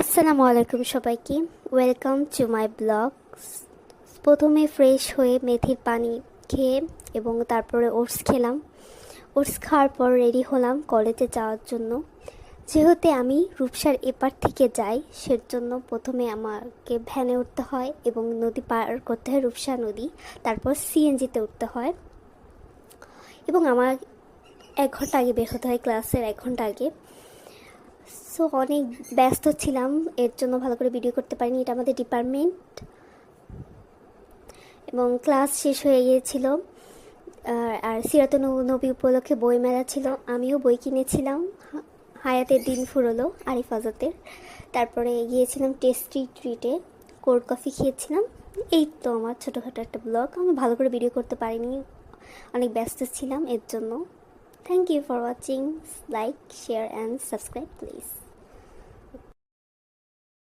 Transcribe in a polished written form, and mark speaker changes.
Speaker 1: আসসালামু আলাইকুম সবাইকে, ওয়েলকাম টু মাই ব্লগ। প্রথমে ফ্রেশ হয়ে মেথির পানি খেয়ে এবং তারপরে ওটস খেলাম। ওটস খাওয়ার পর রেডি হলাম কলেজে যাওয়ার জন্য। যেহেতু আমি রূপসার এপার থেকে যাই, সেজন্য প্রথমে আমাকে ভ্যানে উঠতে হয় এবং নদী পার করতে হয়, রূপসা নদী। তারপর সিএনজিতে উঠতে হয় এবং আমার 1 ঘন্টা আগে বের হতে হয়, ক্লাসের 1 ঘন্টা আগে। সো অনেক ব্যস্ত ছিলাম, এর জন্য ভালো করে ভিডিও করতে পারিনি। এটা আমাদের ডিপার্টমেন্ট এবং ক্লাস শেষ হয়ে গিয়েছিল। আর সিরাতুন নবী উপলক্ষে বই মেলা ছিল, আমিও বই কিনেছিলাম। হায়াতের দিন ফুরলো, আরিফ আজাদের। তারপরে গিয়েছিলাম টেস্টি ট্রিটে, কোল্ড কফি খেয়েছিলাম। এই তো আমার ছোটোখাটো একটা ব্লগ। আমি ভালো করে ভিডিও করতে পারিনি, অনেক ব্যস্ত ছিলাম এর জন্য। Thank you for watching. Like, share and subscribe please.